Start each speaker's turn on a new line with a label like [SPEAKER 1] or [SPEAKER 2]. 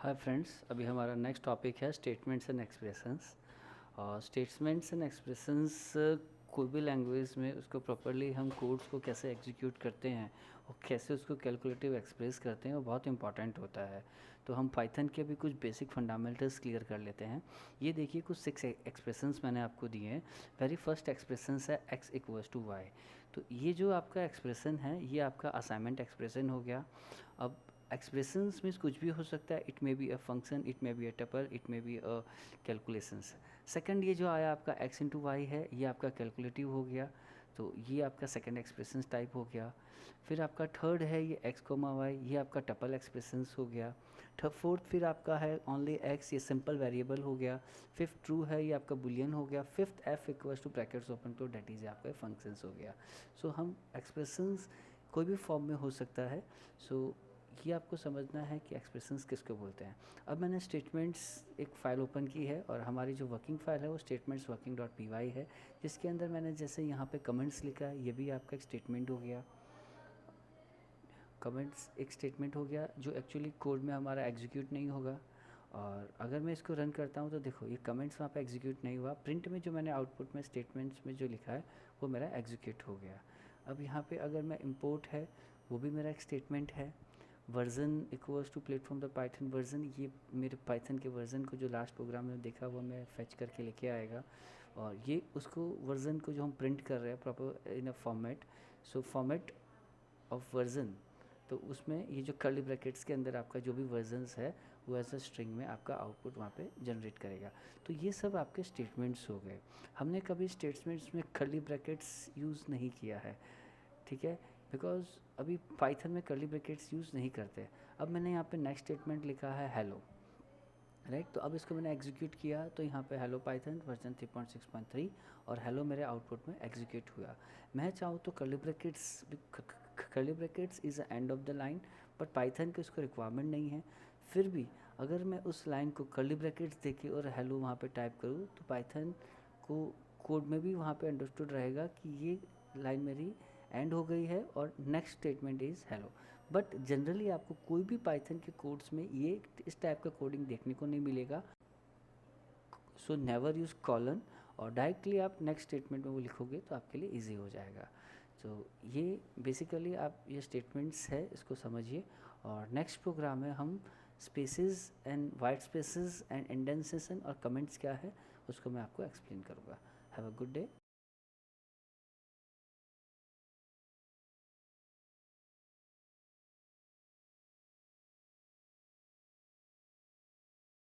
[SPEAKER 1] Hi friends, अभी हमारा next topic है स्टेटमेंट्स एंड एक्सप्रेशंस। और स्टेटमेंट्स एंड एक्सप्रेशंस कोई भी लैंग्वेज में उसको प्रॉपरली हम कोड्स को कैसे एग्जीक्यूट करते हैं और कैसे उसको कैलकुलेटिव एक्सप्रेस करते हैं वो बहुत इंपॉर्टेंट होता है। तो हम पाइथन के भी कुछ बेसिक फंडामेंटल्स क्लियर कर लेते हैं। ये देखिए कुछ 6 एक्सप्रेशंस मैंने आपको दिए हैं। वेरी फर्स्ट एक्सप्रेशंस है x इक्वल्स टू वाई। तो ये जो आपका एक्सप्रेशन है ये आपका असाइनमेंट एक्सप्रेशन हो गया। अब एक्सप्रेशंस मीन्स कुछ भी हो सकता है, it may be a function, it may be a tuple, it may be a calculations. Second ये जो आया आपका x इंटू वाई है ये आपका कैलकुलेटिव हो गया, तो ये आपका सेकंड एक्सप्रेशंस टाइप हो गया। फिर आपका थर्ड है ये x कोमा वाई, ये आपका टपल एक्सप्रेशंस हो गया। फोर्थ फिर आपका है ओनली x, ये सिंपल वेरिएबल हो गया। फिफ्थ ट्रू है, ये आपका बुलियन हो गया। Fifth f equals to brackets open तो डेट इज़ आपका फंक्शंस हो गया। सो हम एक्सप्रेशंस कोई भी फॉर्म में हो सकता है। सो ये आपको समझना है कि एक्सप्रेशंस किसको बोलते हैं। अब मैंने स्टेटमेंट्स एक फ़ाइल ओपन की है और हमारी जो वर्किंग फ़ाइल है वो statements working dot P Y है, जिसके अंदर मैंने जैसे यहाँ पे कमेंट्स लिखा है, ये भी आपका एक स्टेटमेंट हो गया। कमेंट्स एक स्टेटमेंट हो गया जो एक्चुअली कोड में हमारा एग्जीक्यूट नहीं होगा। और अगर मैं इसको रन करता हूँ तो देखो ये कमेंट्स वहाँ पे एग्जीक्यूट नहीं हुआ, प्रिंट में जो मैंने आउटपुट में स्टेटमेंट्स में जो लिखा है वो मेरा एग्जीक्यूट हो गया। अब यहाँ पे अगर मैं इंपोर्ट है वो भी मेरा एक स्टेटमेंट है। Version equals to platform the Python version, ये मेरे पाइथन के वर्जन को जो लास्ट प्रोग्राम में देखा वो मैं फेच करके लेके आएगा। और ये उसको वर्जन को जो हम प्रिंट कर रहे हैं proper in a format, so format of version, तो उसमें ये जो कर्ली ब्रैकेट्स के अंदर आपका जो भी वर्जन्स है वो एज अ स्ट्रिंग में आपका आउटपुट वहाँ पे जनरेट करेगा। तो ये सब आपके स्टेटमेंट्स हो गए। हमने कभी स्टेटमेंट्स में कर्ली ब्रैकेट्स यूज़ नहीं किया है, ठीक है, बिकॉज अभी पाइथन में कर्ली ब्रैकेट्स यूज़ नहीं करते। अब मैंने यहाँ पे नेक्स्ट स्टेटमेंट लिखा है हेलो, राइट। तो अब इसको मैंने एग्जीक्यूट किया तो यहाँ पे हेलो पाइथन वर्जन 3.6.3 और हेलो मेरे आउटपुट में एग्जीक्यूट हुआ। मैं चाहूँ तो curly brackets is the end of the line, but Python की उसको रिक्वायरमेंट नहीं है। फिर भी अगर मैं उस लाइन को कर्ली ब्रैकेट्स देके और हेलो वहाँ पे टाइप करूँ तो पाइथन को कोड में भी वहाँ पे अंडरस्टूड रहेगा कि ये लाइन मेरी एंड हो गई है और next statement is hello. But generally आपको कोई भी पाइथन के कोड्स में ये इस टाइप का कोडिंग देखने को नहीं मिलेगा। सो नेवर यूज़ कॉलन, और डायरेक्टली आप नेक्स्ट स्टेटमेंट में वो लिखोगे तो आपके लिए इजी हो जाएगा। तो ये बेसिकली आप ये स्टेटमेंट्स है, इसको समझिए। और नेक्स्ट प्रोग्राम में हम spaces and white spaces and indentation और कमेंट्स क्या है उसको मैं आपको एक्सप्लेन करूँगा। Have a good day.